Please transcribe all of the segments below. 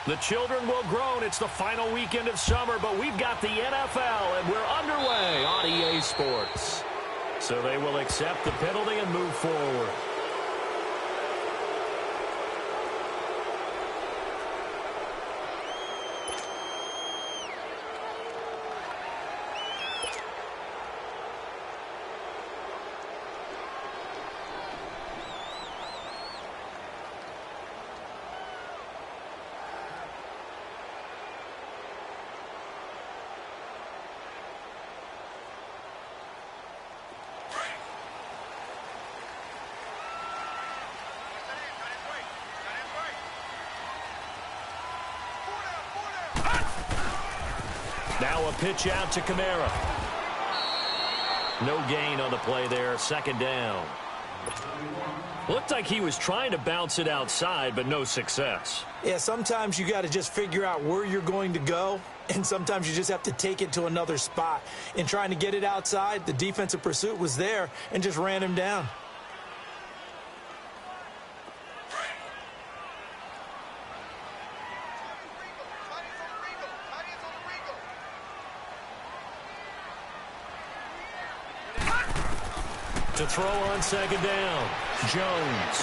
The children will groan. It's the final weekend of summer, but we've got the NFL, and we're underway on EA Sports. So they will accept the penalty and move forward. Now a pitch out to Kamara. No gain on the play there. Second down. Looked like he was trying to bounce it outside, but no success. Yeah, sometimes you got to just figure out where you're going to go, and sometimes you just have to take it to another spot. In trying to get it outside, the defensive pursuit was there and just ran him down. To throw on second down, Jones.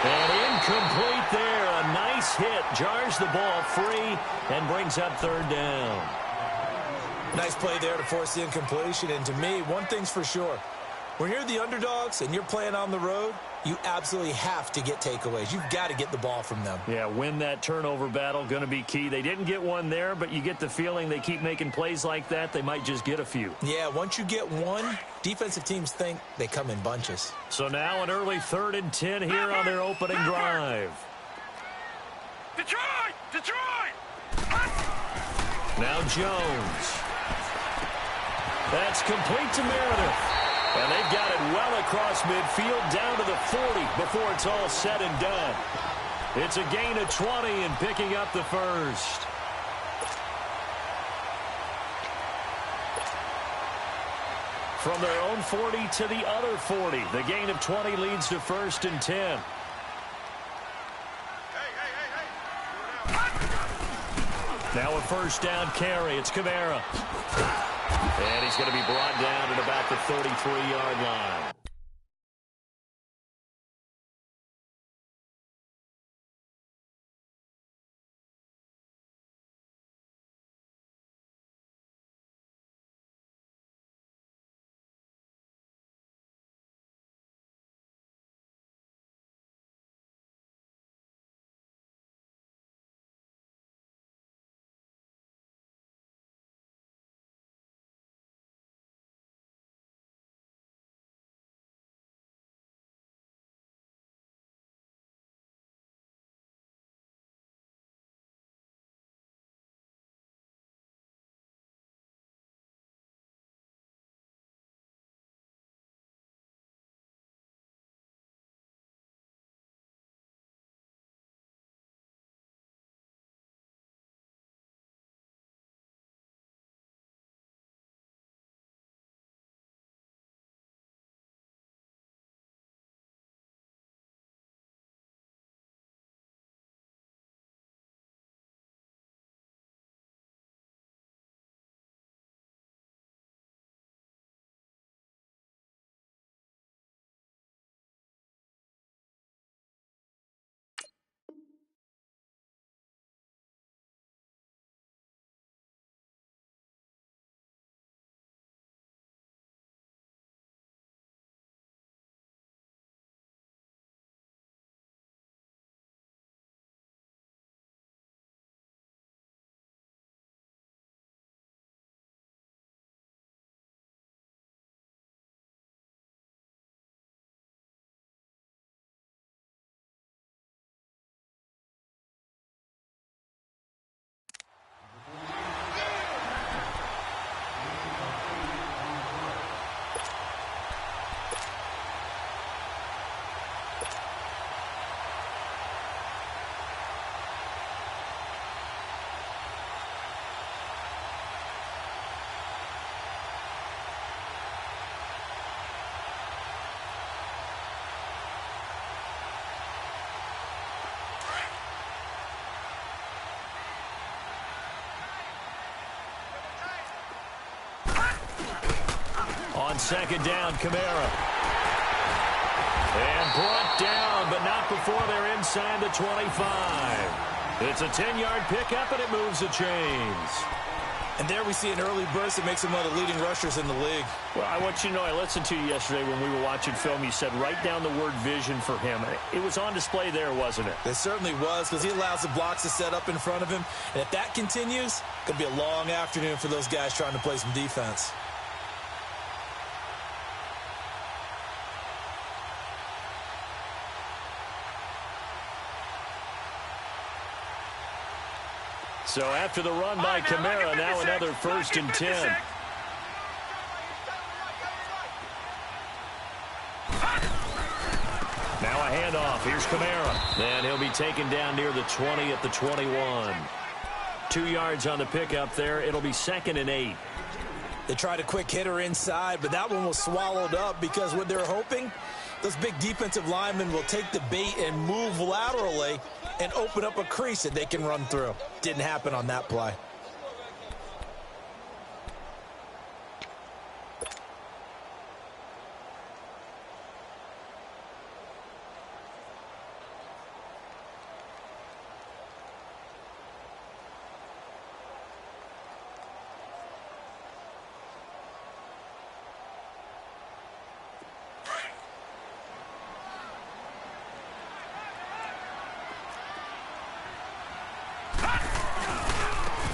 And incomplete there. A nice hit. Jars the ball free and brings up third down. Nice play there to force the incompletion. And to me, one thing's for sure. When you're the underdogs and you're playing on the road, you absolutely have to get takeaways. You've got to get the ball from them. Yeah, win that turnover battle, going to be key. They didn't get one there, but you get the feeling they keep making plays like that, they might just get a few. Yeah, once you get one, defensive teams think they come in bunches. So now an early 3rd and 10 here on their opening drive. Detroit! Detroit! Now Jones. That's complete to Meredith. And they've got it well across midfield down to the 40 before it's all said and done. It's a gain of 20 and picking up the first. From their own 40 to the other 40. The gain of 20 leads to 1st and 10. Now a first down carry. It's Kamara. And he's going to be brought down at about the 33-yard line. On second down, Kamara. And brought down, but not before they're inside the 25. It's a 10-yard pickup, and it moves the chains. And there we see an early burst that makes him one of the leading rushers in the league. Well, I want you to know, I listened to you yesterday when we were watching film. You said write down the word vision for him. It was on display there, wasn't it? It certainly was, because he allows the blocks to set up in front of him. And if that continues, it's going to be a long afternoon for those guys trying to play some defense. So after the run by Kamara, now another 1st and 10. Now a handoff. Here's Kamara. And he'll be taken down near the 20 at the 21. 2 yards on the pickup there. It'll be 2nd and 8. They tried a quick hitter inside, but that one was swallowed up because what they're hoping, those big defensive linemen will take the bait and move laterally and open up a crease that they can run through. Didn't happen on that play.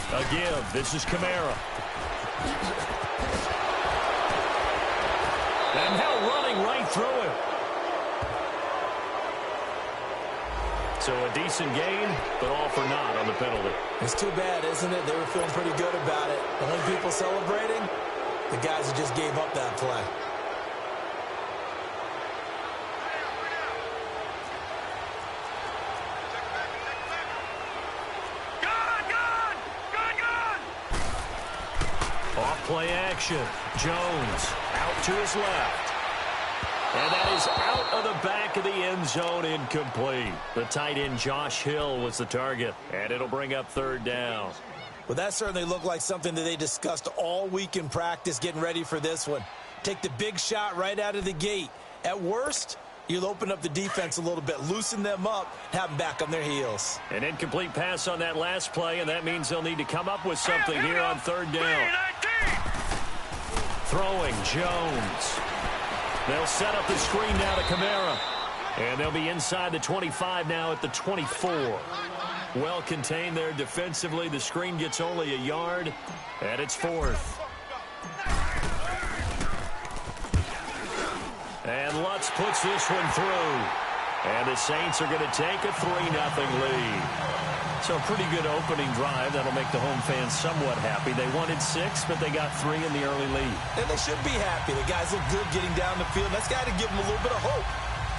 A give. This is Kamara. And now running right through him. So a decent gain, but all for naught on the penalty. It's too bad, isn't it? They were feeling pretty good about it. The only people celebrating, the guys who just gave up that play. Play action. Jones out to his left. And that is out of the back of the end zone, incomplete. The tight end Josh Hill was the target, and it'll bring up 3rd down. Well, that certainly looked like something that they discussed all week in practice getting ready for this one. Take the big shot right out of the gate. At worst, you'll open up the defense a little bit, loosen them up, have them back on their heels. An incomplete pass on that last play, and that means they'll need to come up with something here on 3rd down. Throwing Jones. They'll set up the screen now to Kamara. And they'll be inside the 25 now at the 24. Well contained there defensively. The screen gets only a yard, and it's 4th. And Lutz puts this one through. And the Saints are going to take a 3-0 lead. So a pretty good opening drive. That'll make the home fans somewhat happy. They wanted 6, but they got 3 in the early lead. And they should be happy. The guys look good getting down the field. That's got to give them a little bit of hope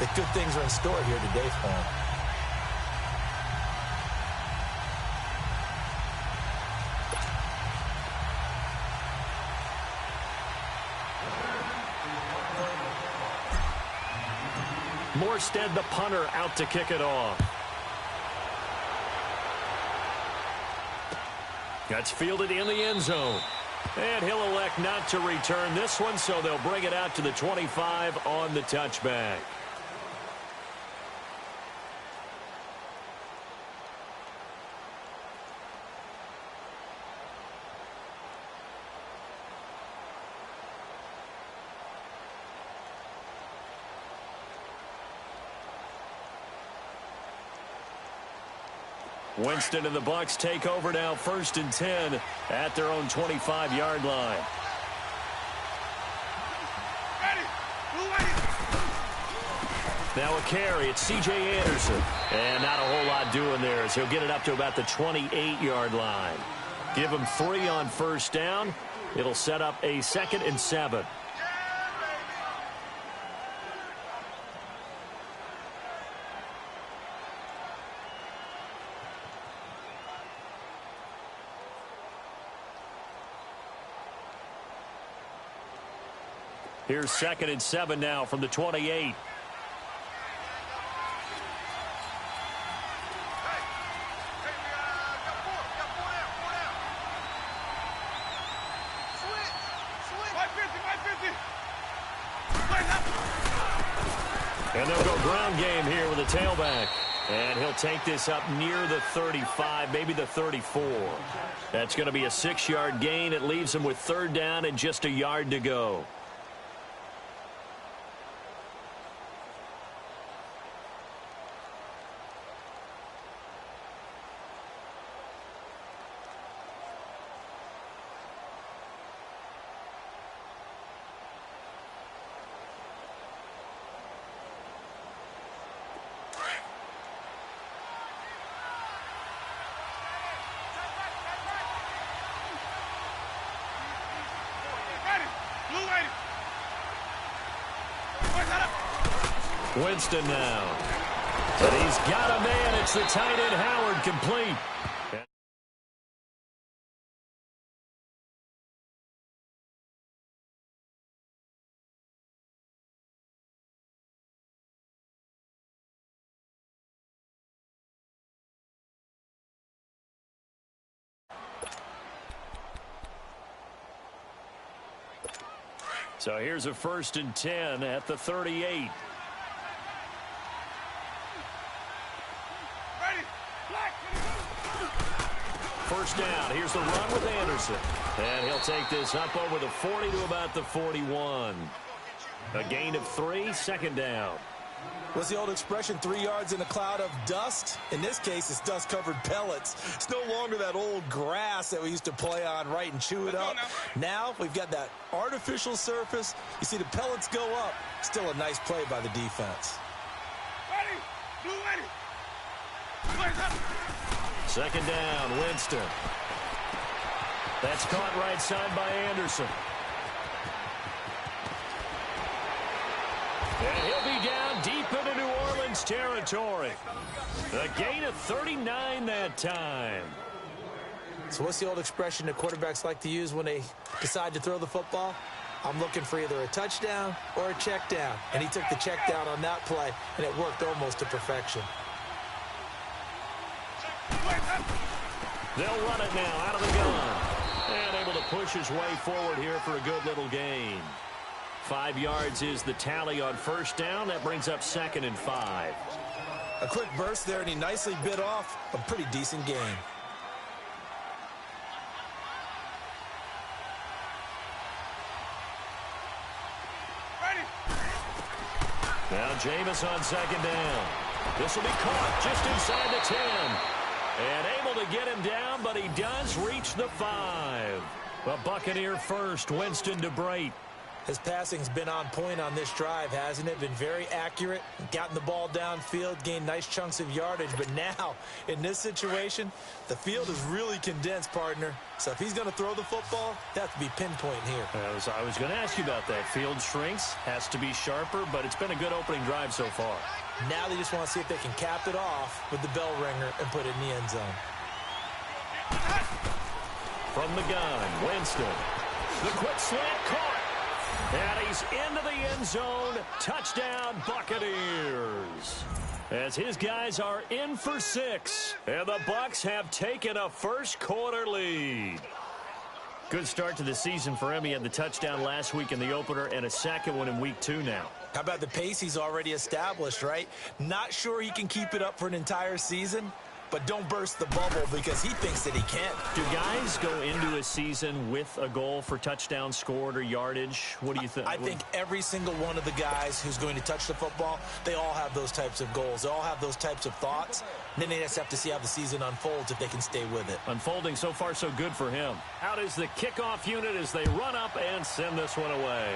that good things are in store here today for them. Morstead, the punter, out to kick it off. That's fielded in the end zone. And he'll elect not to return this one, so they'll bring it out to the 25 on the touchback. Winston and the Bucs take over now, 1st and 10 at their own 25-yard line. Now a carry. It's C.J. Anderson. And not a whole lot doing there as he'll get it up to about the 28-yard line. Give him 3 on 1st down. It'll set up a 2nd and 7. Here's 2nd and 7 now from the 28. And they'll go ground game here with a tailback. And he'll take this up near the 35, maybe the 34. That's going to be a 6-yard gain. It leaves him with 3rd down and just a yard to go. Winston now. And he's got a man. It's the tight end, Howard, complete. So here's a 1st and 10 at the 38. First down. Here's the run with Anderson. And he'll take this up over the 40 to about the 41. A gain of 3, 2nd down. What's the old expression, 3 yards in a cloud of dust? In this case, it's dust-covered pellets. It's no longer that old grass that we used to play on, right, and chew it up. Now we've got that artificial surface. You see the pellets go up. Still a nice play by the defense. Second down, Winston. That's caught right side by Anderson. And he'll be down deep into New Orleans territory. A gain of 39 that time. So what's the old expression that quarterbacks like to use when they decide to throw the football? I'm looking for either a touchdown or a check down. And he took the check down on that play, and it worked almost to perfection. They'll run it now out of the gun. And able to push his way forward here for a good little gain. 5 yards is the tally on 1st down. That brings up 2nd and 5. A quick burst there, and he nicely bit off a pretty decent gain. Now Jameis on 2nd down. This will be caught just inside the 10. And able to get him down, but he does reach the 5. A Buccaneer first, Winston to Brate. His passing's been on point on this drive, hasn't it? Been very accurate, gotten the ball downfield, gained nice chunks of yardage. But now, in this situation, the field is really condensed, partner. So if he's going to throw the football, that has to be pinpoint here. I was going to ask you about that. Field shrinks, has to be sharper, but it's been a good opening drive so far. Now they just want to see if they can cap it off with the bell ringer and put it in the end zone. From the gun, Winston. The quick slant caught. And he's into the end zone. Touchdown, Buccaneers. As his guys are in for 6. And the Bucs have taken a first-quarter lead. Good start to the season for him. He had the touchdown last week in the opener and a second one in week 2 now. How about the pace he's already established, right? Not sure he can keep it up for an entire season, but don't burst the bubble because he thinks that he can. Do guys go into a season with a goal for touchdown scored or yardage? What do you think? I think every single one of the guys who's going to touch the football, they all have those types of goals. They all have those types of thoughts. And then they just have to see how the season unfolds if they can stay with it. Unfolding so far so good for him. Out is the kickoff unit as they run up and send this one away.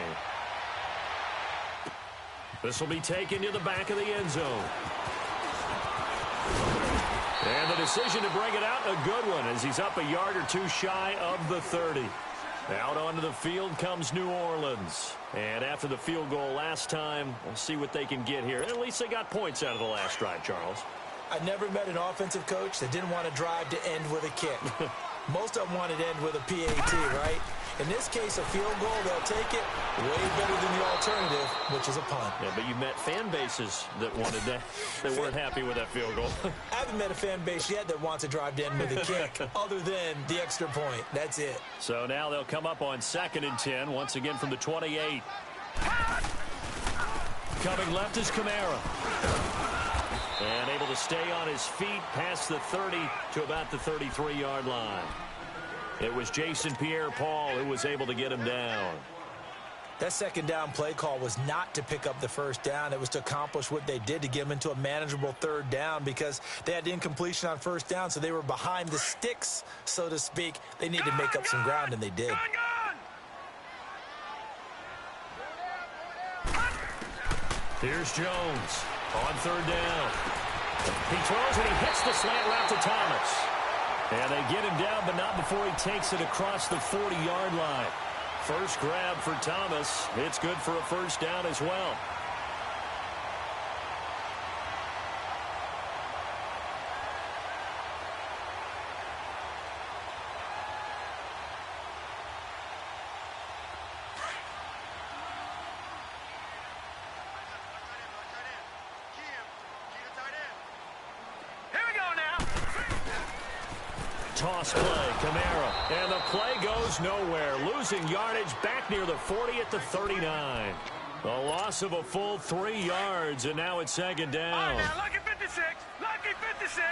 This will be taken to the back of the end zone. And the decision to bring it out, a good one, as he's up a yard or 2 shy of the 30. Out onto the field comes New Orleans. And after the field goal last time, we'll see what they can get here. At least they got points out of the last drive, Charles. I never met an offensive coach that didn't want to drive to end with a kick. Most of them wanted to end with a PAT, right? In this case, a field goal, they'll take it way better than the alternative, which is a punt. Yeah, but you met fan bases that wanted that, that weren't happy with that field goal. I haven't met a fan base yet that wants to drive to end with a kick other than the extra point. That's it. So now they'll come up on 2nd and 10, once again from the 28. Coming left is Kamara. And able to stay on his feet past the 30 to about the 33-yard line. It was Jason Pierre-Paul who was able to get him down. That second down play call was not to pick up the first down. It was to accomplish what they did, to get them into a manageable third down, because they had incompletion on first down, so they were behind the sticks, so to speak. They needed to make up some ground, and they did. Here's Jones on third down. He throws and he hits the slant route to Thomas. And they get him down, but not before he takes it across the 40-yard line. First grab for Thomas. It's good for a first down as well. Toss play, Kamara, and the play goes nowhere, losing yardage back near the 40 at the 39. A loss of a full 3 yards, and now it's second down. All right, now, lucky 56, lucky 56.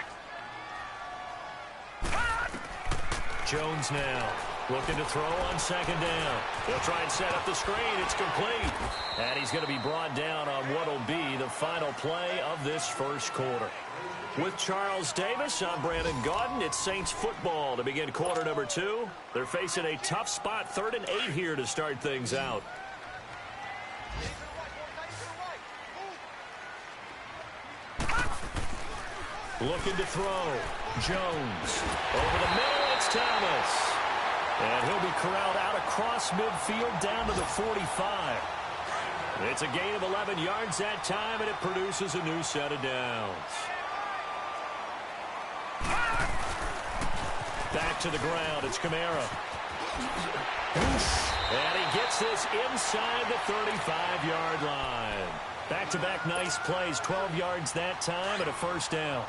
Jones now looking to throw on second down. He'll try and set up the screen. It's complete. And he's going to be brought down on what will be the final play of this first quarter. With Charles Davis, I'm Brandon Gaudin. It's Saints football to begin quarter number 2. They're facing a tough spot, 3rd and 8 here to start things out. Looking to throw. Jones. Over the middle, it's Thomas. And he'll be corralled out across midfield down to the 45. It's a gain of 11 yards that time, and it produces a new set of downs. Back to the ground, it's Kamara. And he gets this inside the 35-yard line. Back-to-back nice plays, 12 yards that time, and a first down.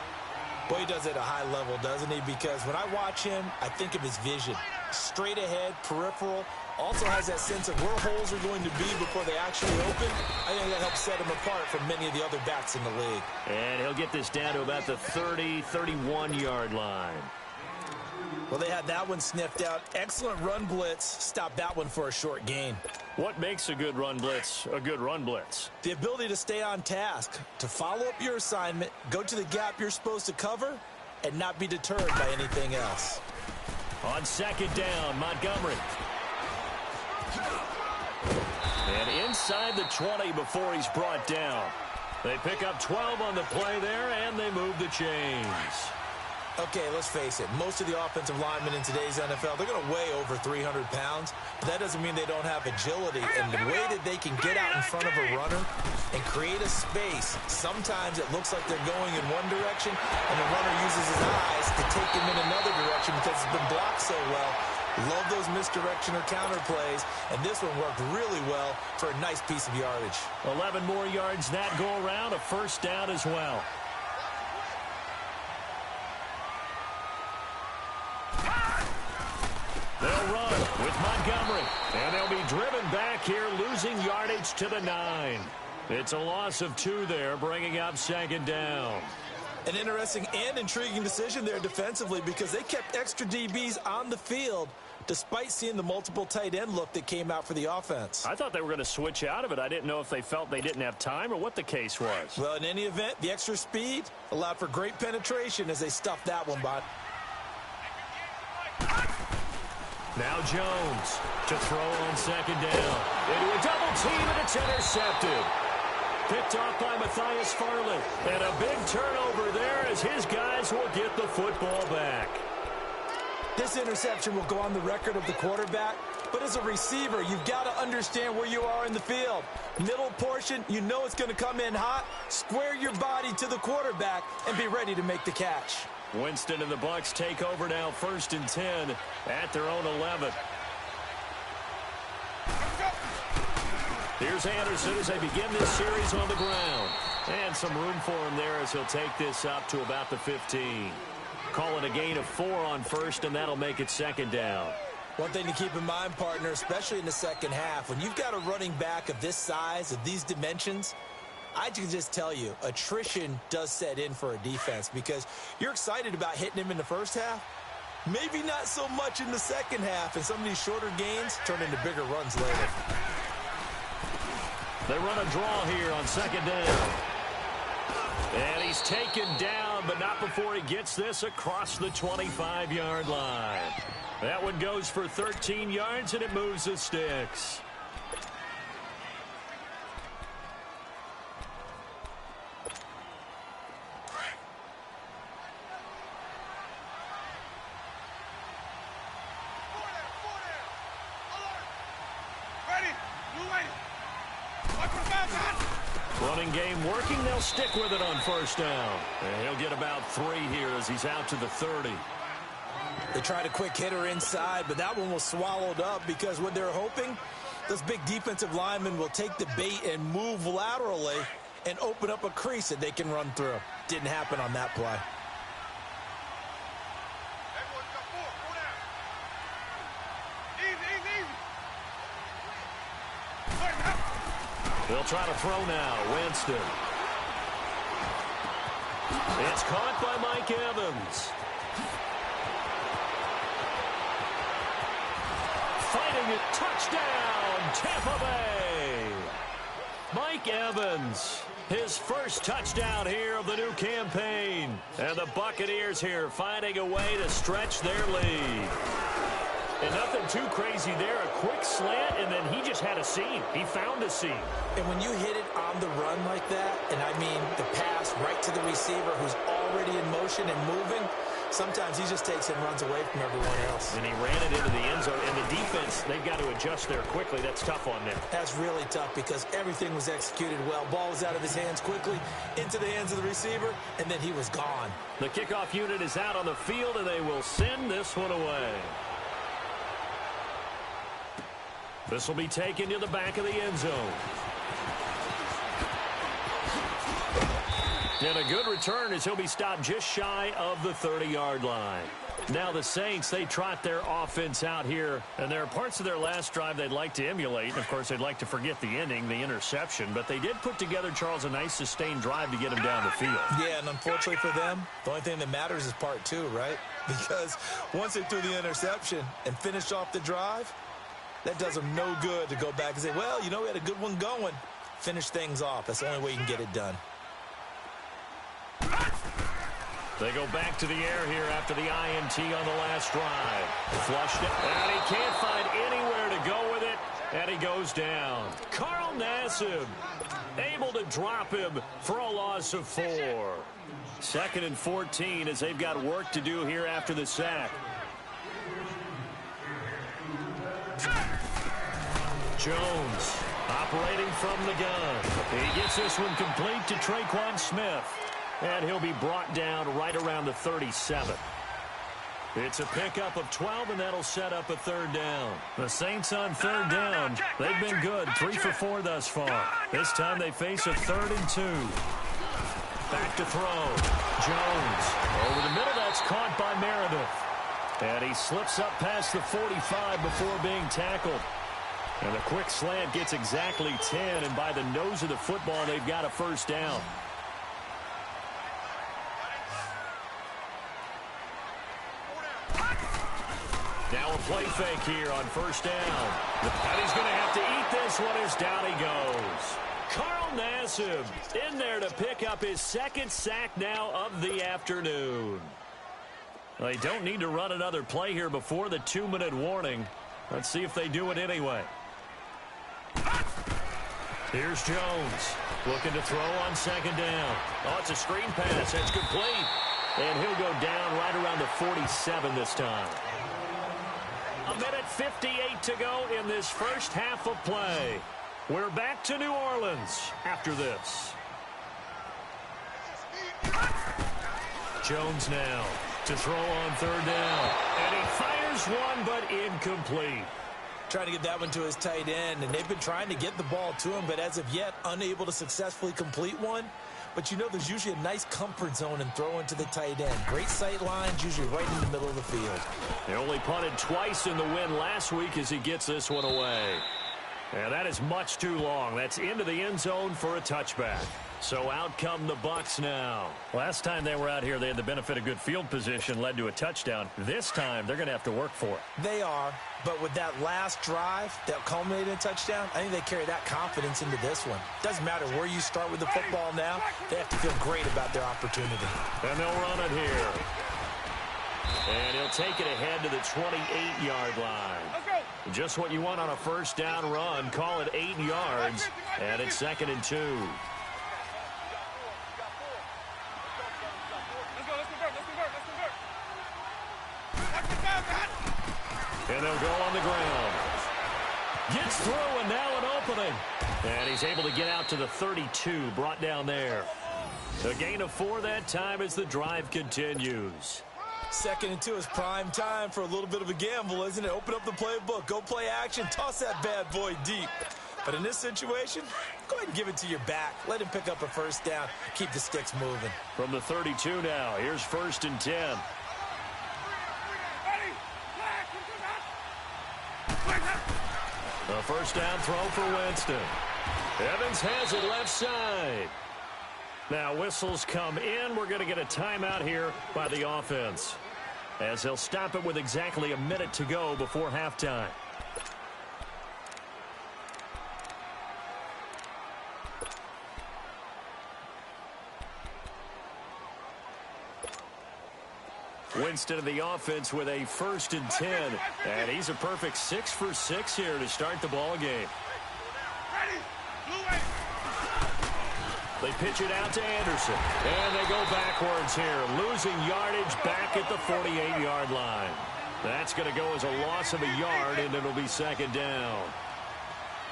Boy, he does it at a high level, doesn't he? Because when I watch him, I think of his vision. Straight ahead, peripheral, also has that sense of where holes are going to be before they actually open. I think that helps set him apart from many of the other backs in the league. And he'll get this down to about the 30, 31-yard line. Well, they had that one sniffed out. Excellent run blitz. Stopped that one for a short gain. What makes a good run blitz a good run blitz? The ability to stay on task, to follow up your assignment, go to the gap you're supposed to cover, and not be deterred by anything else. On second down, Montgomery. And inside the 20 before he's brought down. They pick up 12 on the play there, and they move the chains. Okay, let's face it. Most of the offensive linemen in today's NFL, they're going to weigh over 300 pounds. But that doesn't mean they don't have agility. And the way that they can get out in front of a runner and create a space, sometimes it looks like they're going in one direction, and the runner uses his eyes to take him in another direction because it's been blocked so well. Love those misdirection or counter plays, and this one worked really well for a nice piece of yardage. 11 more yards that go around, a first down as well. They'll run with Montgomery, and they'll be driven back here, losing yardage to the 9. It's a loss of 2 there, bringing up second down. An interesting and intriguing decision there defensively, because they kept extra DBs on the field despite seeing the multiple tight end look that came out for the offense. I thought they were going to switch out of it. I didn't know if they felt they didn't have time or what the case was. Well, in any event, the extra speed allowed for great penetration as they stuffed that one by. Now Jones to throw on second down. Into a double team, and it's intercepted. Picked off by Matthias Farley. And a big turnover there as his guys will get the football back. This interception will go on the record of the quarterback, but as a receiver, you've got to understand where you are in the field. Middle portion, you know it's going to come in hot. Square your body to the quarterback and be ready to make the catch. Winston and the Bucs take over now, 1st and 10 at their own 11. Here's Anderson as they begin this series on the ground. And some room for him there as he'll take this up to about the 15. Call it a gain of 4 on first, and that'll make it second down. One thing to keep in mind, partner, especially in the second half, when you've got a running back of this size, of these dimensions, I can just tell you, attrition does set in for a defense because you're excited about hitting him in the first half. Maybe not so much in the second half, and some of these shorter gains turn into bigger runs later. They run a draw here on second down. And he's taken down, but not before he gets this across the 25-yard line. That one goes for 13 yards, and it moves the sticks. Running game working. They'll stick with it on first down. And he'll get about 3 here as he's out to the 30. They tried a quick hitter inside, but that one was swallowed up because what they're hoping, those big defensive linemen will take the bait and move laterally and open up a crease that they can run through. Didn't happen on that play. They'll try to throw now. Winston. It's caught by Mike Evans. Fighting it. Touchdown, Tampa Bay. Mike Evans, his first touchdown here of the new campaign. And the Buccaneers here finding a way to stretch their lead. And nothing too crazy there. A quick slant, and then he just had a seam. He found a seam. And when you hit it on the run like that, and I mean the pass right to the receiver who's already in motion and moving, sometimes he just takes and runs away from everyone else. And he ran it into the end zone. And the defense, they've got to adjust there quickly. That's tough on them. That's really tough because everything was executed well. Ball was out of his hands quickly, into the hands of the receiver, and then he was gone. The kickoff unit is out on the field, and they will send this one away. This will be taken to the back of the end zone. And a good return as he'll be stopped just shy of the 30-yard line. Now the Saints, they trot their offense out here, and there are parts of their last drive they'd like to emulate. Of course, they'd like to forget the ending, the interception, but they did put together, Charles, a nice sustained drive to get him down the field. Yeah, and unfortunately for them, the only thing that matters is part 2, right? Because once they threw the interception and finished off the drive, that does them no good to go back and say, well, you know, we had a good one going. Finish things off. That's the only way you can get it done. They go back to the air here after the INT on the last drive. Flushed it, and he can't find anywhere to go with it, and he goes down. Carl Nassib able to drop him for a loss of 4. 2nd and 14 as they've got work to do here after the sack. Jones operating from the gun. He gets this one complete to Traquan Smith. And he'll be brought down right around the 37. It's a pickup of 12, and that'll set up a 3rd down. The Saints on 3rd down. They've been good, 3 for 4 thus far. This time they face a 3rd and 2. Back to throw. Jones over the middle. That's caught by Meredith. And he slips up past the 45 before being tackled. And the quick slant gets exactly 10, and by the nose of the football, they've got a 1st down. Now a play fake here on 1st down. And he's going to have to eat this one as down he goes. Carl Nassib in there to pick up his 2nd sack now of the afternoon. They don't need to run another play here before the 2-minute warning. Let's see if they do it anyway. Here's Jones looking to throw on 2nd down. Oh, it's a screen pass. That's complete. And he'll go down right around the 47 this time. 1:58 to go in this first half of play. We're back to New Orleans after this. Jones now to throw on 3rd down. And he fires one, but incomplete. Trying to get that one to his tight end, and they've been trying to get the ball to him, but as of yet, unable to successfully complete one. But you know there's usually a nice comfort zone in throwing to the tight end. Great sight lines, usually right in the middle of the field. They only punted twice in the win last week as he gets this one away. And that is much too long. That's into the end zone for a touchback. So out come the Bucs now. Last time they were out here, they had the benefit of good field position, led to a touchdown. This time, they're going to have to work for it. They are, but with that last drive that culminated in a touchdown, I think they carry that confidence into this one. Doesn't matter where you start with the football now, they have to feel great about their opportunity. And they'll run it here. And he'll take it ahead to the 28-yard line. Just what you want on a first down run. Call it 8 yards, and it's 2nd and 2. And they'll go on the ground. Gets through, and now an opening. And he's able to get out to the 32, brought down there. A gain of 4 that time as the drive continues. 2nd and 2 is prime time for a little bit of a gamble, isn't it? Open up the playbook, go play action, toss that bad boy deep. But in this situation, go ahead and give it to your back. Let him pick up a first down. Keep the sticks moving. From the 32 now, here's 1st and 10. A first down throw for Winston. Evans has it left side. Now whistles come in. We're going to get a timeout here by the offense, as they'll stop it with exactly a minute to go before halftime. Winston of the offense with a 1st and 10. And he's a perfect 6 for 6 here to start the ball game. They pitch it out to Anderson. And they go backwards here, losing yardage back at the 48-yard line. That's going to go as a loss of a yard, and it'll be 2nd down.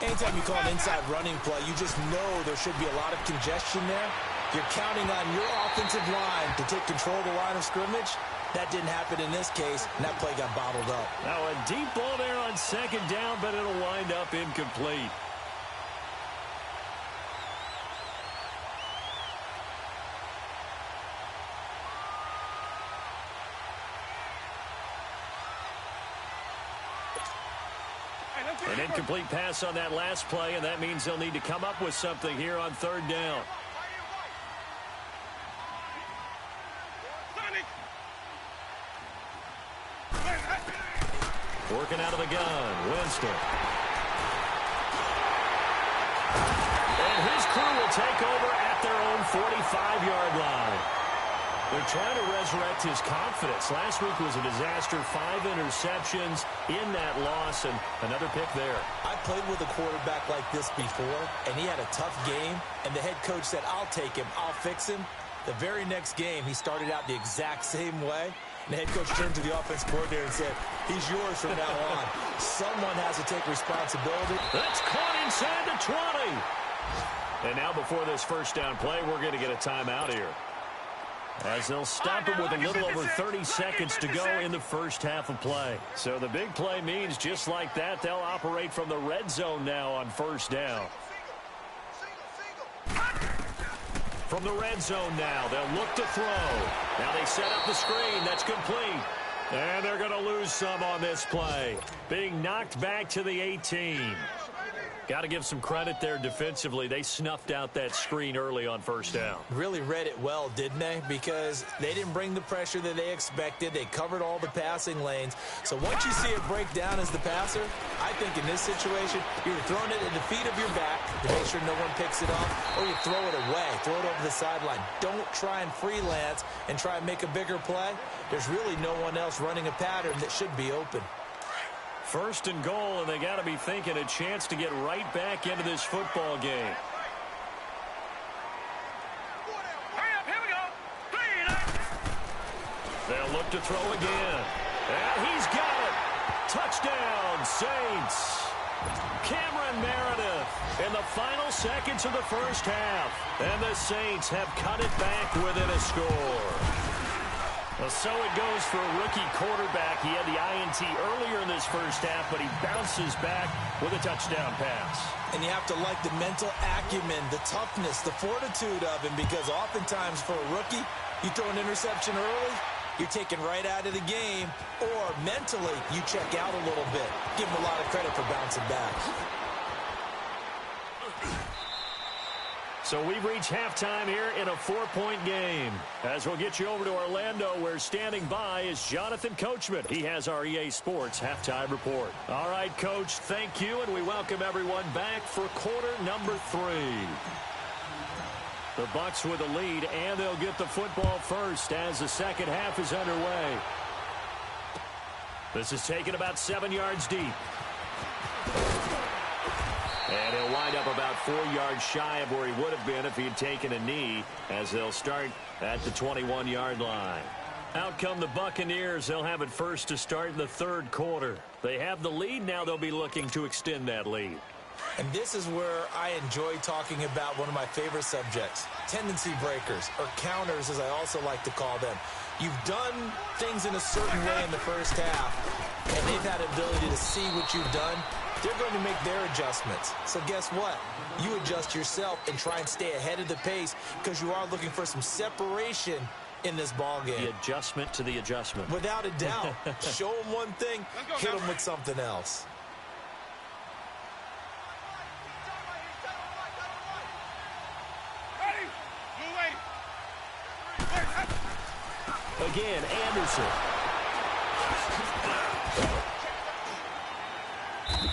Anytime you call an inside running play, you just know there should be a lot of congestion there. You're counting on your offensive line to take control of the line of scrimmage. That didn't happen in this case, and that play got bottled up. Now a deep ball there on 2nd down, but it'll wind up incomplete. An incomplete pass on that last play, and that means they'll need to come up with something here on 3rd down. Working out of the gun, Winston. And his crew will take over at their own 45-yard line. They're trying to resurrect his confidence. Last week was a disaster. 5 interceptions in that loss, and another pick there. I played with a quarterback like this before, and he had a tough game, and the head coach said, I'll take him, I'll fix him. The very next game, he started out the exact same way. And the head coach turned to the offense coordinator and said, he's yours from now on. Someone has to take responsibility. That's caught inside the 20. And now before this first down play, we're going to get a timeout here, as they'll stop it with a little over 30 seconds to go in the first half of play. So the big play means just like that, they'll operate from the red zone now on 1st down. From the red zone now, they'll look to throw. Now they set up the screen. That's complete. And they're going to lose some on this play, being knocked back to the 18. Got to give some credit there defensively. They snuffed out that screen early on 1st down. Really read it well, didn't they? Because they didn't bring the pressure that they expected. They covered all the passing lanes. So once you see it break down as the passer, I think in this situation, you're throwing it at the feet of your back to make sure no one picks it off, or you throw it away, throw it over the sideline. Don't try and freelance and try and make a bigger play. There's really no one else running a pattern that should be open. 1st and goal, and they got to be thinking a chance to get right back into this football game. Hurry up, here we go. They'll look to throw again. And he's got it. Touchdown, Saints. Cameron Meredith in the final seconds of the first half. And the Saints have cut it back within a score. Well, so it goes for a rookie quarterback. He had the INT earlier in this first half, but he bounces back with a touchdown pass. And you have to like the mental acumen, the toughness, the fortitude of him, because oftentimes for a rookie, you throw an interception early, you're taken right out of the game, or mentally you check out a little bit. Give him a lot of credit for bouncing back. So we've reached halftime here in a 4-point game. As we'll get you over to Orlando, where standing by is Jonathan Coachman. He has our EA Sports halftime report. All right, Coach, thank you, and we welcome everyone back for quarter number 3. The Bucks with the lead, and they'll get the football first as the second half is underway. This is taken about 7 yards deep. And he'll wind up about 4 yards shy of where he would have been if he had taken a knee, as they'll start at the 21-yard line. Out come the Buccaneers. They'll have it first to start in the third quarter. They have the lead. Now they'll be looking to extend that lead. And this is where I enjoy talking about one of my favorite subjects, tendency breakers, or counters as I also like to call them. You've done things in a certain way in the first half, and they've had the ability to see what you've done. They're going to make their adjustments. So guess what? You adjust yourself and try and stay ahead of the pace because you are looking for some separation in this ball game. The adjustment to the adjustment. Without a doubt. Show them one thing, hit them with something else. Again, Anderson.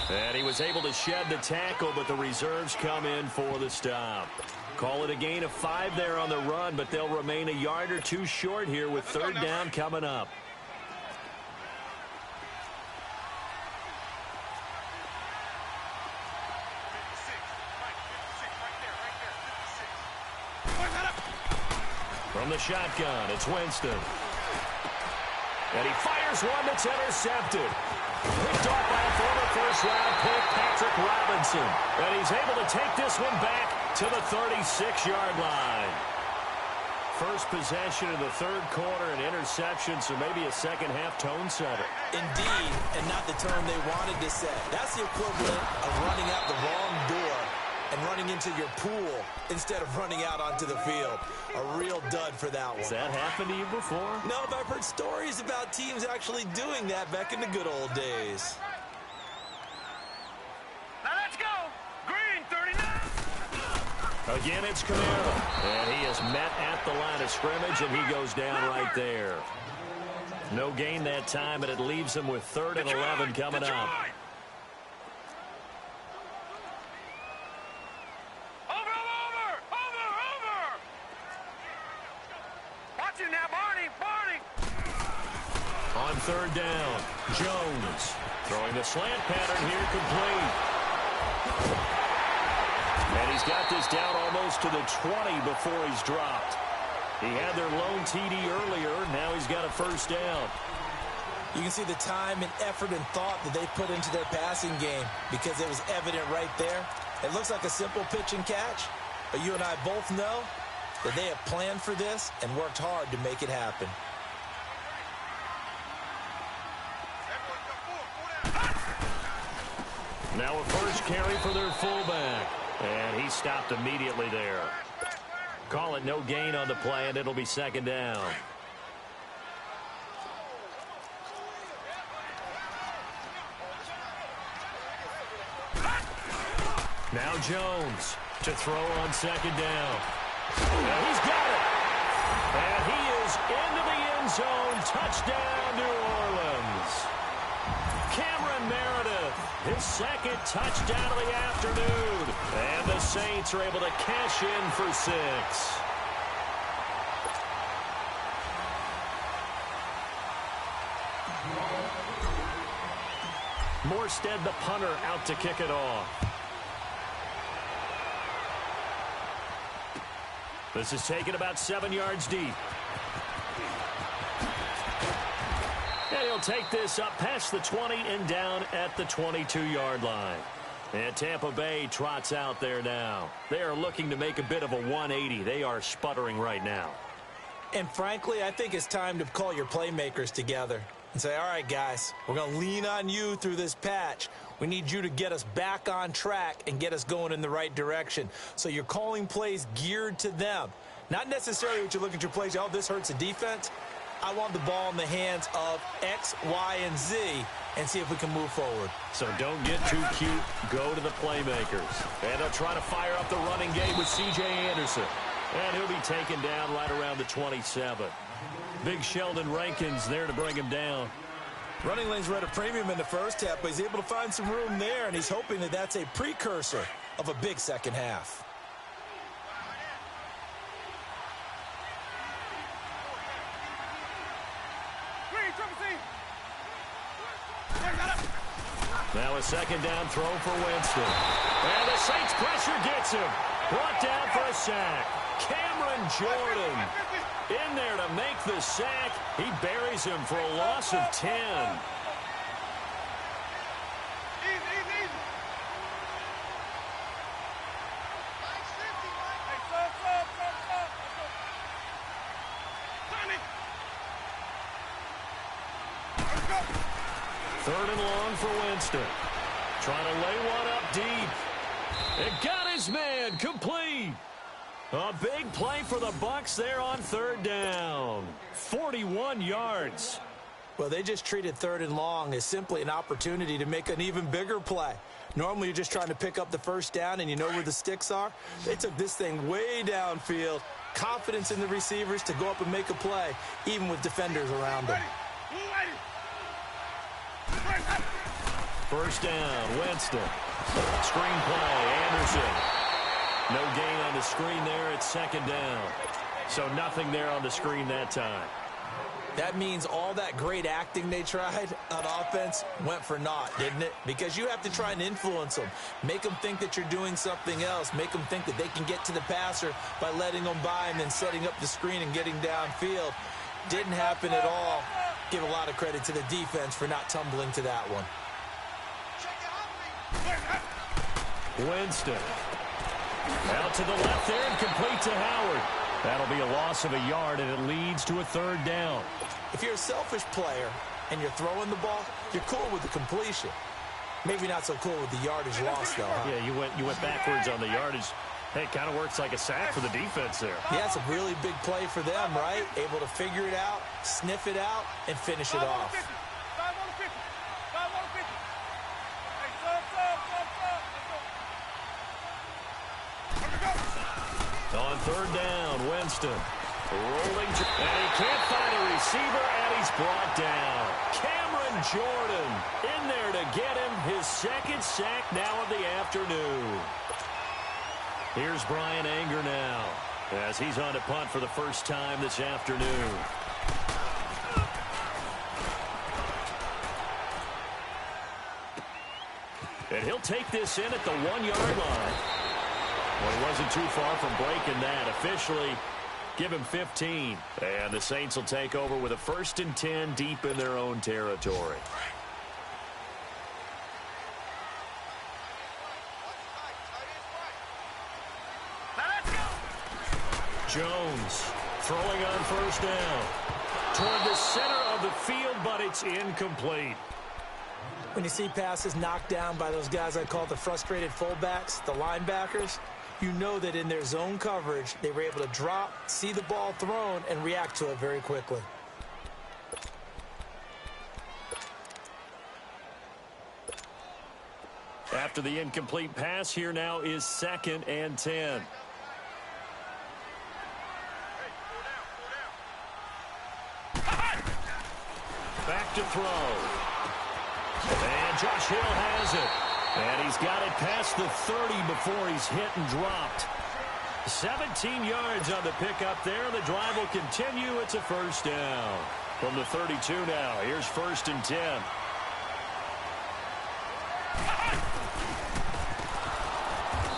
And he was able to shed the tackle, but the reserves come in for the stop. Call it a gain of 5 there on the run, but they'll remain a yard or 2 short here with third down coming up. From the shotgun, it's Winston. And he fires one that's intercepted. Picked off by a former first-round pick, Patrick Robinson. And he's able to take this one back to the 36-yard line. First possession of the third quarter, an interception, so maybe a second-half tone setter. Indeed, and not the tone they wanted to set. That's the equivalent of running out the wrong door and running into your pool instead of running out onto the field. A real dud for that one. Has that happened to you before? No, but I've heard stories about teams actually doing that back in the good old days. Now let's go. Green, 39. Again, it's Camara. And he is met at the line of scrimmage, and he goes down right there. No gain that time, and it leaves him with 3rd and 11 coming up. On third down, Jones throwing the slant pattern here complete. And he's got this down almost to the 20 before he's dropped. He had their lone TD earlier. Now he's got a first down. You can see the time and effort and thought that they put into their passing game because it was evident right there. It looks like a simple pitch and catch, but you and I both know that they have planned for this and worked hard to make it happen. Now a first carry for their fullback. And he stopped immediately there. Call it no gain on the play, and it'll be second down. Now Jones to throw on second down. And he's got it. And he is into the end zone. Touchdown, New Orleans. Cameron Meredith, his second touchdown of the afternoon. And the Saints are able to cash in for 6. Morstead, the punter, out to kick it off. This is taken about 7 yards deep. And he'll take this up past the 20 and down at the 22-yard line. And Tampa Bay trots out there now. They are looking to make a bit of a 180. They are sputtering right now. And frankly, I think it's time to call your playmakers together and say, all right, guys, we're going to lean on you through this patch. We need you to get us back on track and get us going in the right direction. So you're calling plays geared to them. Not necessarily what you look at your plays, oh, this hurts the defense. I want the ball in the hands of X, Y, and Z, and see if we can move forward. So don't get too cute. Go to the playmakers. And they'll try to fire up the running game with C.J. Anderson. And he'll be taken down right around the 27. Big Sheldon Rankins there to bring him down. Running lanes were at a premium in the first half, but he's able to find some room there, and he's hoping that that's a precursor of a big second half. Now a second down throw for Winston. And the Saints pressure gets him. Brought down for a sack. Cameron Jordan in there to make the sack. He buries him for a loss of 10. Third and long for Winston. Trying to lay one up deep. It got his man complete. A big play for the Bucs there on third down. 41 yards. Well, they just treated third and long as simply an opportunity to make an even bigger play. Normally, you're just trying to pick up the first down and you know where the sticks are. They took this thing way downfield. Confidence in the receivers to go up and make a play, even with defenders around them. First down, Winston. Screen play, Anderson. No gain on the screen there. It's second down. So nothing there on the screen that time. That means all that great acting they tried on offense went for naught, didn't it? Because you have to try and influence them. Make them think that you're doing something else. Make them think that they can get to the passer by letting them by and then setting up the screen and getting downfield. Didn't happen at all. Give a lot of credit to the defense for not tumbling to that one. Winston. Out to the left there and complete to Howard. That'll be a loss of a yard, and it leads to a third down. If you're a selfish player and you're throwing the ball, you're cool with the completion. Maybe not so cool with the yardage loss, though, huh? Yeah, you went backwards on the yardage. Hey, it kind of works like a sack for the defense there. Yeah, it's a really big play for them, right? Able to figure it out, sniff it out, and finish it off. On third down, Winston. Rolling, and he can't find a receiver, and he's brought down. Cameron Jordan in there to get him his second sack now of the afternoon. Here's Brian Anger now, as he's on to punt for the first time this afternoon. And he'll take this in at the 1-yard line. Well, he wasn't too far from breaking that. Officially, give him 15. And the Saints will take over with a 1st and 10 deep in their own territory. Jones throwing on first down. Toward the center of the field, but it's incomplete. When you see passes knocked down by those guys I call the frustrated fullbacks, the linebackers, you know that in their zone coverage, they were able to drop, see the ball thrown, and react to it very quickly. After the incomplete pass, here now is 2nd and 10. Back to throw. And Josh Hill has it. And he's got it past the 30 before he's hit and dropped. 17 yards on the pickup there. The drive will continue. It's a first down. From the 32 now. Here's 1st and 10.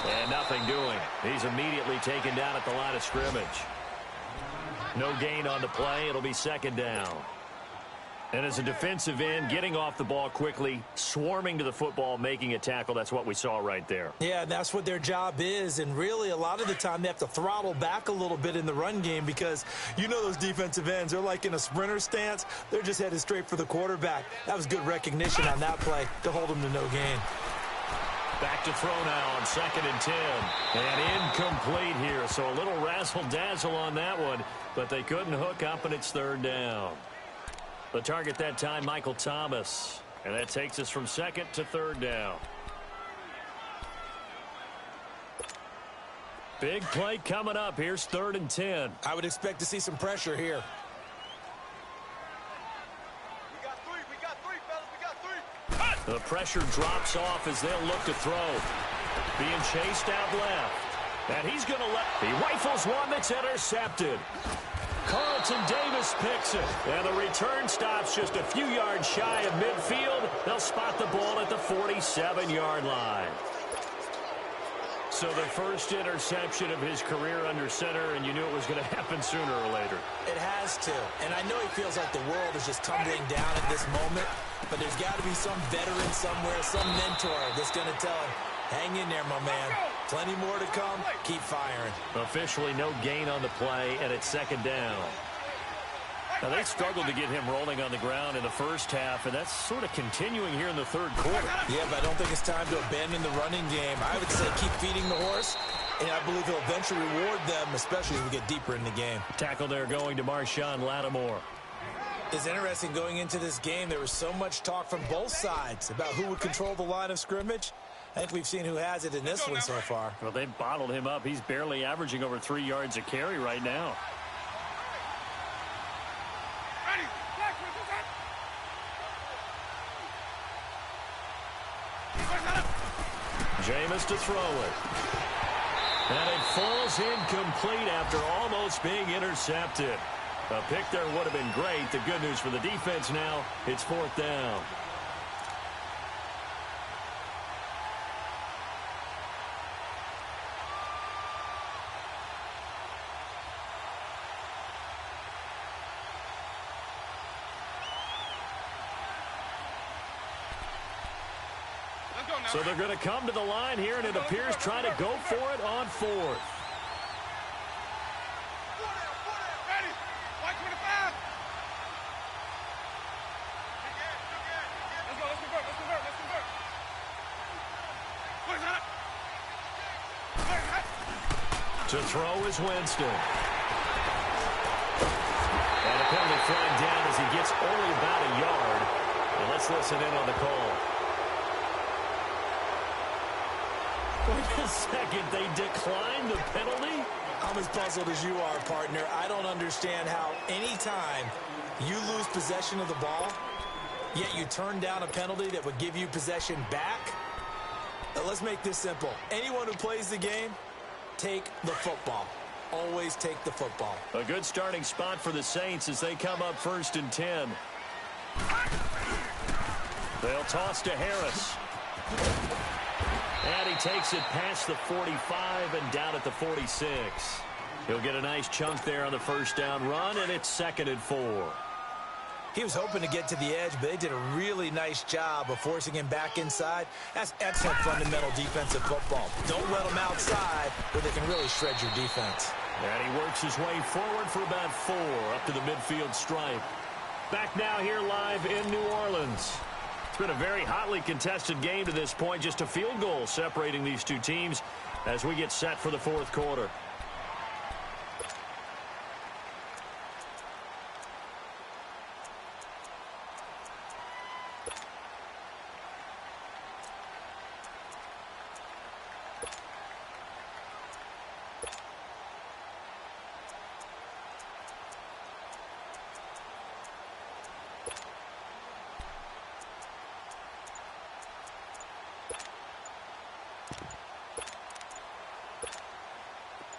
And nothing doing. He's immediately taken down at the line of scrimmage. No gain on the play. It'll be 2nd down. And as a defensive end, getting off the ball quickly, swarming to the football, making a tackle, that's what we saw right there. Yeah, that's what their job is. And really, a lot of the time, they have to throttle back a little bit in the run game because you know those defensive ends, they're like in a sprinter stance. They're just headed straight for the quarterback. That was good recognition on that play to hold them to no gain. Back to throw now on 2nd and 10. And incomplete here. So a little razzle-dazzle on that one, but they couldn't hook up, and it's 3rd down. The target that time, Michael Thomas. And that takes us from second to third down. Big play coming up. Here's 3rd and 10. I would expect to see some pressure here. The pressure drops off as they'll look to throw. Being chased out left. And he's going to he rifles one that's intercepted. Carlton Davis picks it. And the return stops just a few yards shy of midfield. They'll spot the ball at the 47-yard line. So the first interception of his career under center, and you knew it was going to happen sooner or later. It has to. And I know he feels like the world is just tumbling down at this moment, but there's got to be some veteran somewhere, some mentor that's going to tell him, hang in there, my man. Plenty more to come. Keep firing. Officially no gain on the play, and it's 2nd down. Now, they struggled to get him rolling on the ground in the first half, and that's sort of continuing here in the 3rd quarter. Yeah, but I don't think it's time to abandon the running game. I would say keep feeding the horse, and I believe he'll eventually reward them, especially as we get deeper in the game. Tackle there going to Marshawn Lattimore. It's interesting going into this game. There was so much talk from both sides about who would control the line of scrimmage. I think we've seen who has it in this one so far. Well, they've bottled him up. He's barely averaging over 3 yards a carry right now. Jameis to throw it. And it falls incomplete after almost being intercepted. A pick there would have been great. The good news for the defense now, it's 4th down. So they're going to come to the line here, and it appears trying to go for it on 4th. To throw is Winston. And a penalty flag down as he gets only about a yard. And let's listen in on the call. Wait a second, they declined the penalty? I'm as puzzled as you are, partner. I don't understand how anytime you lose possession of the ball, yet you turn down a penalty that would give you possession back. Now, let's make this simple. Anyone who plays the game, take the football. Always take the football. A good starting spot for the Saints as they come up 1st and 10. They'll toss to Harris. And he takes it past the 45 and down at the 46. He'll get a nice chunk there on the 1st down run, and it's 2nd and 4. He was hoping to get to the edge, but they did a really nice job of forcing him back inside. That's excellent fundamental defensive football. Don't let them outside where they can really shred your defense. And he works his way forward for about 4 up to the midfield stripe. Back now here live in New Orleans. It's been a very hotly contested game to this point. Just a field goal separating these two teams as we get set for the 4th quarter.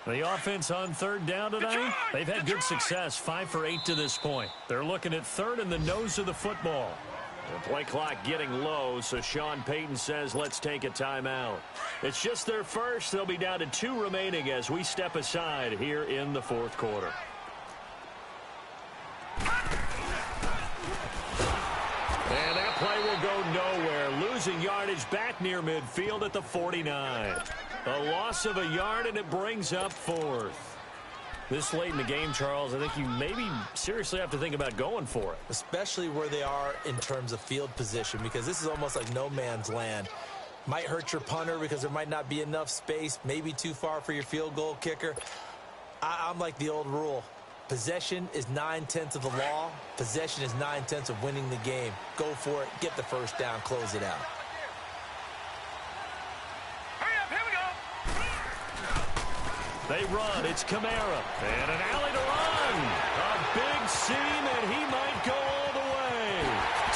The offense on 3rd down tonight, they've had good success, 5 for 8 to this point. They're looking at 3rd and the nose of the football. The play clock getting low, so Sean Payton says, let's take a timeout. It's just their first. They'll be down to 2 remaining as we step aside here in the 4th quarter. And that play will go nowhere. Losing yardage back near midfield at the 49. A loss of a yard, and it brings up 4th. This late in the game, Charles, I think you maybe seriously have to think about going for it. Especially where they are in terms of field position, because this is almost like no man's land. Might hurt your punter because there might not be enough space, maybe too far for your field goal kicker. I'm like the old rule. Possession is 9/10 of the law. Possession is 9/10 of winning the game. Go for it. Get the first down. Close it out. Hurry up, here we go. They run. It's Kamara. And an alley to run. A big seam, and he might go all the way.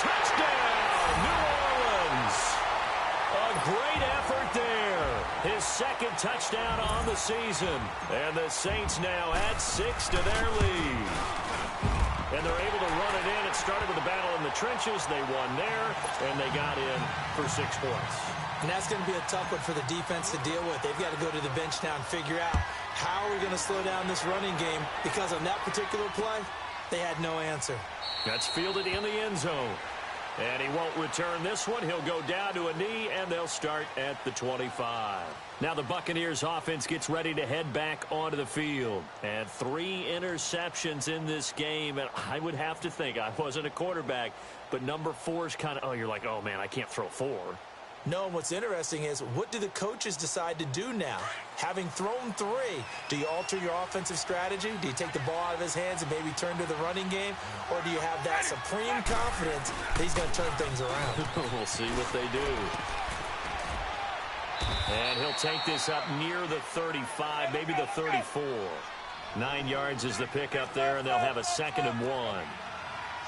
Touchdown, New Orleans. A great effort there. His second touchdown on the season. And the Saints now add 6 to their lead. And they're able to run it in. It started with a battle in the trenches. They won there, and they got in for 6 points. And that's going to be a tough one for the defense to deal with. They've got to go to the bench now and figure out how are we going to slow down this running game, because on that particular play, they had no answer. That's fielded in the end zone. And he won't return this one. He'll go down to a knee, and they'll start at the 25. Now the Buccaneers offense gets ready to head back onto the field. And 3 interceptions in this game. And I would have to think, I wasn't a quarterback, but number 4 is kind of, you're like, oh, man, I can't throw 4. No, and what's interesting is, what do the coaches decide to do now? Having thrown 3, do you alter your offensive strategy? Do you take the ball out of his hands and maybe turn to the running game? Or do you have that supreme confidence that he's going to turn things around? We'll see what they do. And he'll take this up near the 35, maybe the 34. 9 yards is the pickup there, and they'll have a 2nd and 1.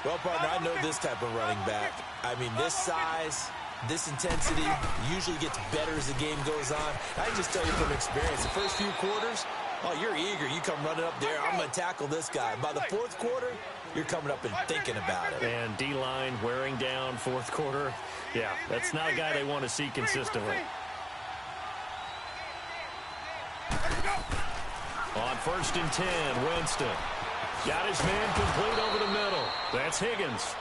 Well, partner, I know this type of running back. I mean, this size, this intensity usually gets better as the game goes on. I can just tell you from experience, the first few quarters, you're eager. You come running up there, I'm going to tackle this guy. By the 4th quarter, you're coming up and thinking about it. And D-line wearing down 4th quarter. Yeah, that's not a guy they want to see consistently. On 1st and 10, Winston. Got his man complete over the middle. That's Higgins.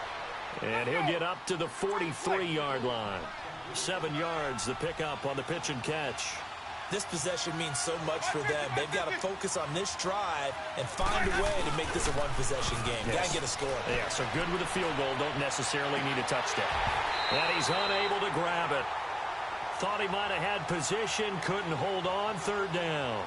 And he'll get up to the 43-yard line. 7 yards, the pickup on the pitch and catch. This possession means so much for them. They've got to focus on this drive and find a way to make this a one-possession game. Yes. Got to get a score. Yeah, so good with a field goal. Don't necessarily need a touchdown. And he's unable to grab it. Thought he might have had position, couldn't hold on. 3rd down.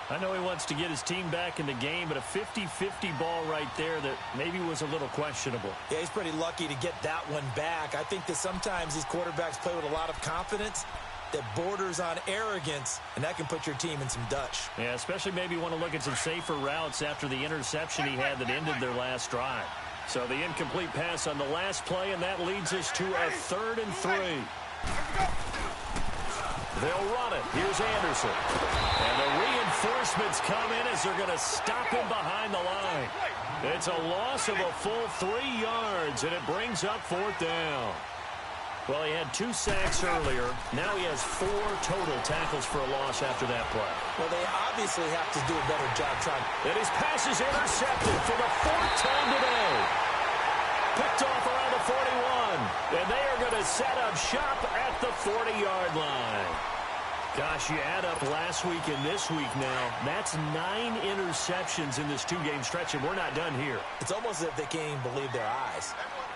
I know he wants to get his team back in the game, but a 50-50 ball right there that maybe was a little questionable. Yeah, he's pretty lucky to get that one back. I think that sometimes these quarterbacks play with a lot of confidence that borders on arrogance, and that can put your team in some Dutch. Yeah, especially maybe want to look at some safer routes after the interception he had that ended their last drive. So the incomplete pass on the last play, and that leads us to a 3rd and 3. They'll run it. Here's Anderson. And the reinforcements come in as they're going to stop him behind the line. It's a loss of a full 3 yards, and it brings up 4th down. Well, he had 2 sacks earlier. Now he has 4 total tackles for a loss after that play. Well, they obviously have to do a better job trying. And his pass is intercepted for the 4th time today. Picked off around the 41. And they are going to set up shop at the 40-yard line. Gosh, you add up last week and this week now. That's 9 interceptions in this 2-game stretch, and we're not done here. It's almost as if they can't even believe their eyes.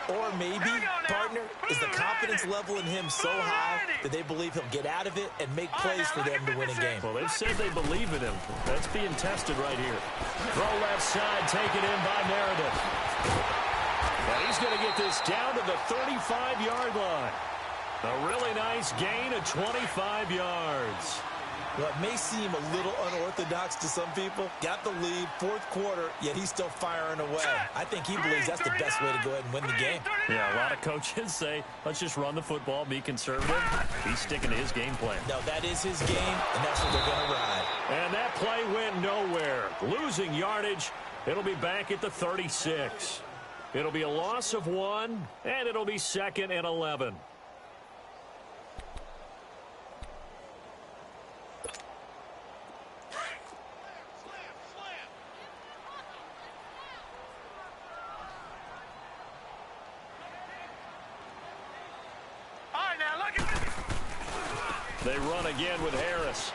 Or maybe, partner, is the confidence level in him so high that they believe he'll get out of it and make plays for them to win a game. Well, they've said they believe in him. That's being tested right here. Throw left side, taken in by Meredith. And he's going to get this down to the 35-yard line. A really nice gain of 25 yards. Well, it may seem a little unorthodox to some people. Got the lead, 4th quarter, yet he's still firing away. I think he believes that's the best way to go ahead and win the game. Yeah, a lot of coaches say, let's just run the football, be conservative. He's sticking to his game plan. No, that is his game, and that's what they're going to ride. And that play went nowhere. Losing yardage. It'll be back at the 36. It'll be a loss of 1, and it'll be 2nd and 11. They run again with Harris.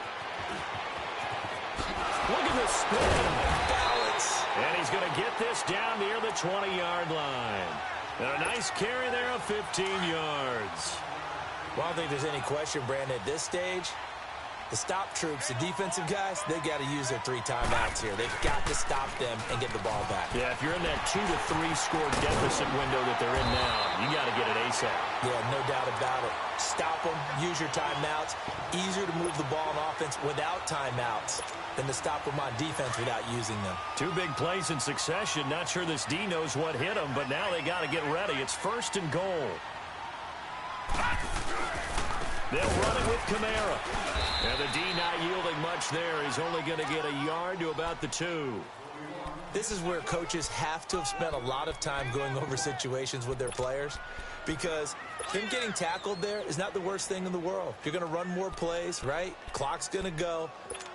Look at the spin. Balance. And he's going to get this down near the 20-yard line. And a nice carry there of 15 yards. Well, I don't think there's any question, Brandon, at this stage, The stop troops, the defensive guys, they got to use their 3 timeouts here. They've got to stop them and get the ball back. Yeah, if you're in that 2 to 3 score deficit window that they're in now, you got to get it ASAP. Yeah, no doubt about it. Stop them, use your timeouts. Easier to move the ball on offense without timeouts than to stop them on defense without using them. 2 big plays in succession. Not sure this D knows what hit him, but now they got to get ready. It's 1st and goal. They'll run it with Kamara. And the D not yielding much there. He's only going to get a yard to about the 2. This is where coaches have to have spent a lot of time going over situations with their players, because them getting tackled there is not the worst thing in the world. You're going to run more plays, right? Clock's going to go.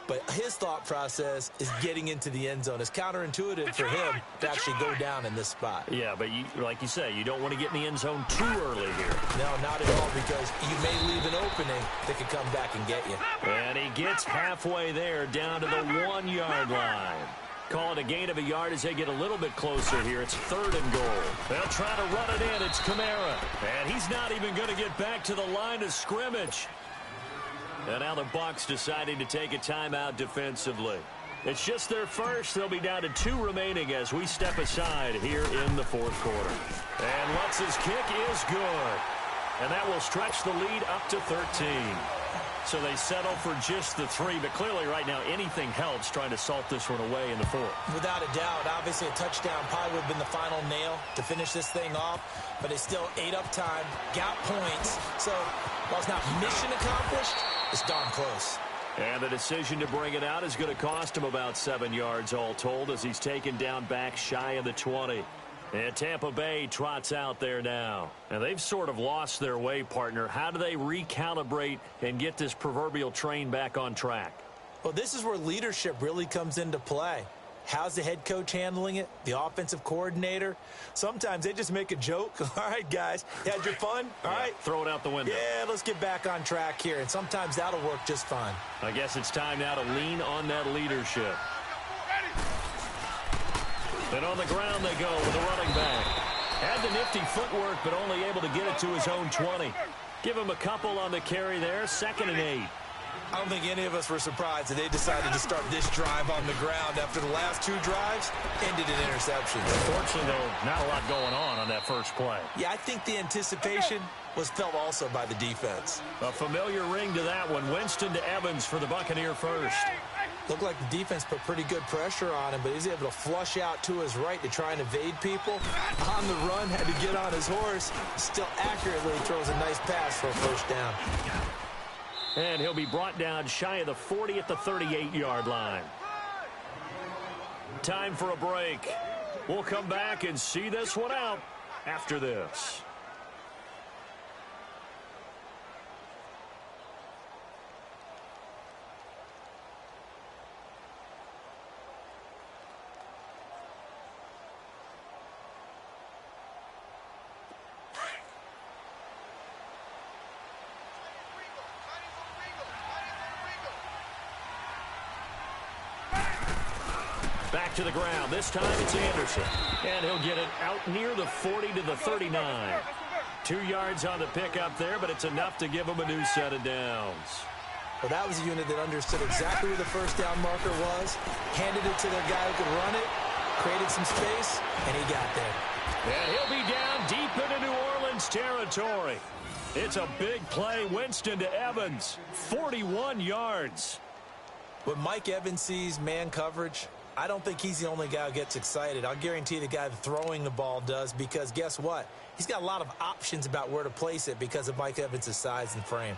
But his thought process is getting into the end zone. It's counterintuitive for him to actually go down in this spot. Yeah, but like you say, you don't want to get in the end zone too early here. No, not at all, because you may leave an opening that could come back and get you. And he gets halfway there, down to the 1-yard line. Call it a gain of a yard as they get a little bit closer here. It's 3rd and goal. They'll try to run it in. It's Kamara. And he's not even going to get back to the line of scrimmage. And now the Bucs deciding to take a timeout defensively. It's just their first. They'll be down to 2 remaining as we step aside here in the 4th quarter. And Lutz's kick is good. And that will stretch the lead up to 13. So they settle for just the 3, but clearly right now anything helps trying to salt this one away in the 4th. Without a doubt, obviously a touchdown probably would have been the final nail to finish this thing off, but it's still ate up time, got points. So while it's not mission accomplished, it's darn close. And the decision to bring it out is going to cost him about 7 yards all told as he's taken down back shy of the 20. And Tampa Bay trots out there now. And they've sort of lost their way, partner. How do they recalibrate and get this proverbial train back on track? Well, this is where leadership really comes into play. How's the head coach handling it? The offensive coordinator? Sometimes they just make a joke. All right, guys, you had your fun? All right. Throw it out the window. Yeah, let's get back on track here. And sometimes that'll work just fine. I guess it's time now to lean on that leadership. And on the ground they go with the running back. Had the nifty footwork, but only able to get it to his own 20. Give him a couple on the carry there, 2nd and 8. I don't think any of us were surprised that they decided to start this drive on the ground after the last 2 drives ended in interceptions. Unfortunately, though, not a lot going on that first play. Yeah, I think the anticipation was felt also by the defense. A familiar ring to that one. Winston to Evans for the Buccaneer first. Looked like the defense put pretty good pressure on him, but he's able to flush out to his right to try and evade people. On the run, had to get on his horse. Still accurately throws a nice pass for a 1st down. And he'll be brought down shy of the 40 at the 38-yard line. Time for a break. We'll come back and see this one out after this. Back to the ground. This time it's Anderson. And he'll get it out near the 40 to the 39. 2 yards on the pickup there, but it's enough to give him a new set of downs. Well, that was a unit that understood exactly where the 1st down marker was, handed it to their guy who could run it, created some space, and he got there. And he'll be down deep into New Orleans territory. It's a big play. Winston to Evans. 41 yards. When Mike Evans sees man coverage, I don't think he's the only guy who gets excited. I'll guarantee the guy throwing the ball does, because guess what? He's got a lot of options about where to place it because of Mike Evans' size and frame.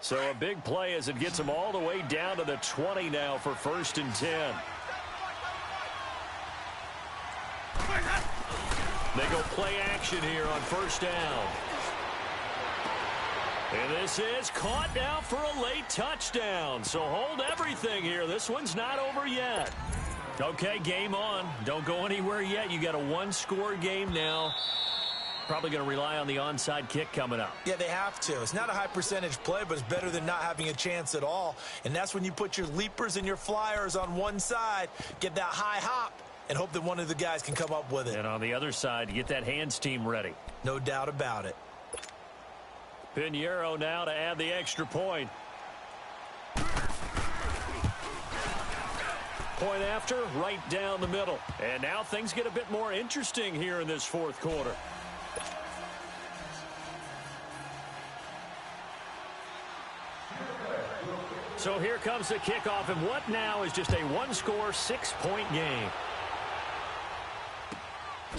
So a big play as it gets him all the way down to the 20 now for 1st and 10. They go play action here on 1st down. And this is caught now for a late touchdown. So hold everything here. This one's not over yet. Okay, game on. Don't go anywhere yet. You got a 1-score game now. Probably going to rely on the onside kick coming up. Yeah, they have to. It's not a high percentage play, but it's better than not having a chance at all. And that's when you put your leapers and your flyers on one side, get that high hop, and hope that one of the guys can come up with it. And on the other side, get that hands team ready. No doubt about it. Pinheiro now to add the extra point. Point after, right down the middle. And now things get a bit more interesting here in this fourth quarter. So here comes the kickoff, and what now is just a one-score, 6-point game.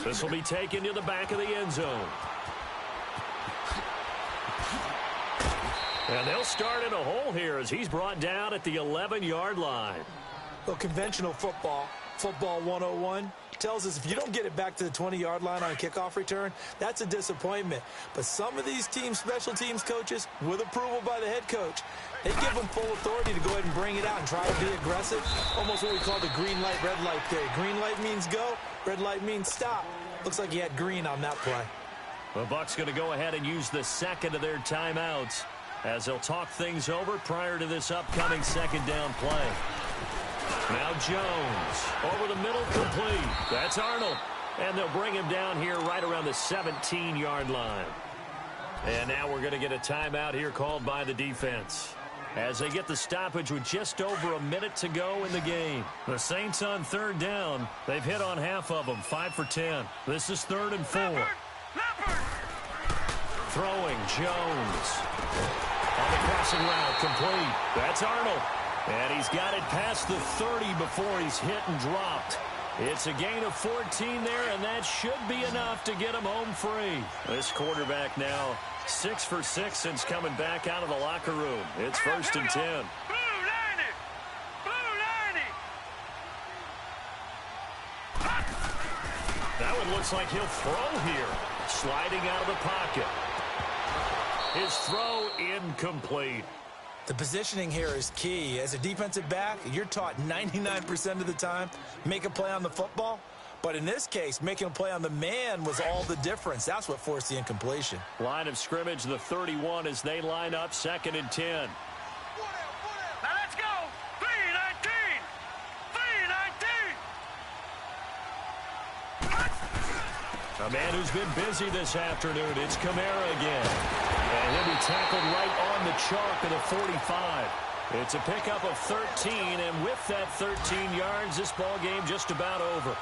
This will be taken to the back of the end zone. And they'll start in a hole here as he's brought down at the 11-yard line. Well, conventional football 101, tells us if you don't get it back to the 20-yard line on a kickoff return, that's a disappointment. But some of these teams, special teams coaches, with approval by the head coach, they give them full authority to go ahead and bring it out and try to be aggressive. Almost what we call the green light, red light theory. Green light means go, red light means stop. Looks like he had green on that play. The Bucs going to go ahead and use the second of their timeouts as they'll talk things over prior to this upcoming second down play. Now Jones over the middle, complete. That's Arnold. And they'll bring him down here right around the 17-yard line. And now we're going to get a timeout here called by the defense as they get the stoppage with just over a minute to go in the game. The Saints on third down. They've hit on half of them, 5 for 10. This is 3rd and 4. Throwing Jones. On the crossing route, complete. That's Arnold. And he's got it past the 30 before he's hit and dropped. It's a gain of 14 there, and that should be enough to get him home free. This quarterback now 6 for 6 since coming back out of the locker room. It's 1st and 10. That one looks like he'll throw here. Sliding out of the pocket. His throw incomplete. The positioning here is key. As a defensive back, you're taught 99% of the time, make a play on the football. But in this case, making a play on the man was all the difference. That's what forced the incompletion. Line of scrimmage, the 31 as they line up, 2nd and 10. Now let's go. 3-19. 3-19. A man who's been busy this afternoon. It's Kamara again. And he'll be tackled right on the chalk of the 45. It's a pickup of 13, and with that 13 yards, this ball game just about over.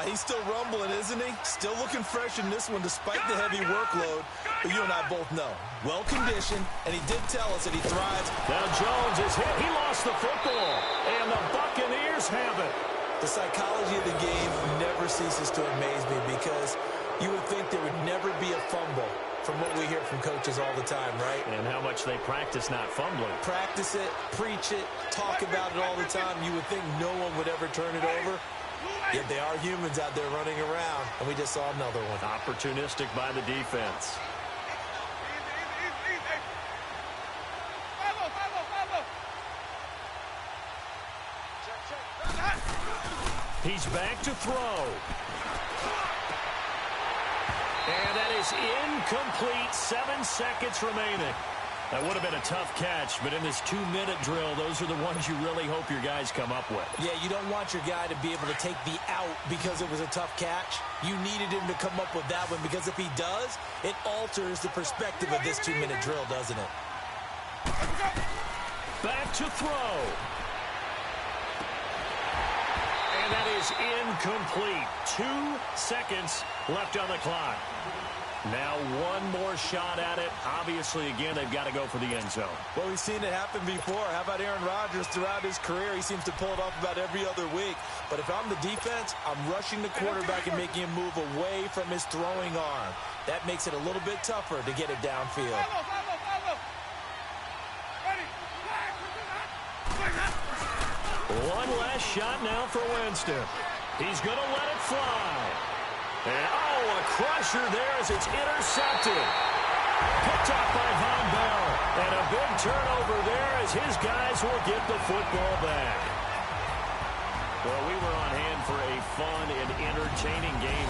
He's still rumbling, isn't he? Still looking fresh in this one despite the heavy workload. But you and I both know, well-conditioned, and he did tell us that he thrives. Now Jones is hit. He lost the football, and the Buccaneers have it. The psychology of the game never ceases to amaze me because you would think there would never be a fumble from what we hear from coaches all the time, right? And how much they practice not fumbling. Practice it, preach it, talk about it all the time. You would think no one would ever turn it over. Yet they are humans out there running around, and we just saw another one. Opportunistic by the defense. He's back to throw. And that is incomplete. 7 seconds remaining. That would have been a tough catch, but in this 2-minute drill, those are the ones you really hope your guys come up with. Yeah, you don't want your guy to be able to take the out because it was a tough catch. You needed him to come up with that one because if he does, it alters the perspective of this 2-minute drill, doesn't it? Back to throw. And that is incomplete. 2 seconds left on the clock. Now one more shot at it. Obviously, again, they've got to go for the end zone. Well, we've seen it happen before. How about Aaron Rodgers throughout his career? He seems to pull it off about every other week. But if I'm the defense, I'm rushing the quarterback and making him move away from his throwing arm. That makes it a little bit tougher to get it downfield. One last shot now for Winston. He's going to let it fly. And, a crusher there as it's intercepted. Picked off by Von Bell. And a big turnover there as his guys will get the football back. Well, we were on hand for a fun and entertaining game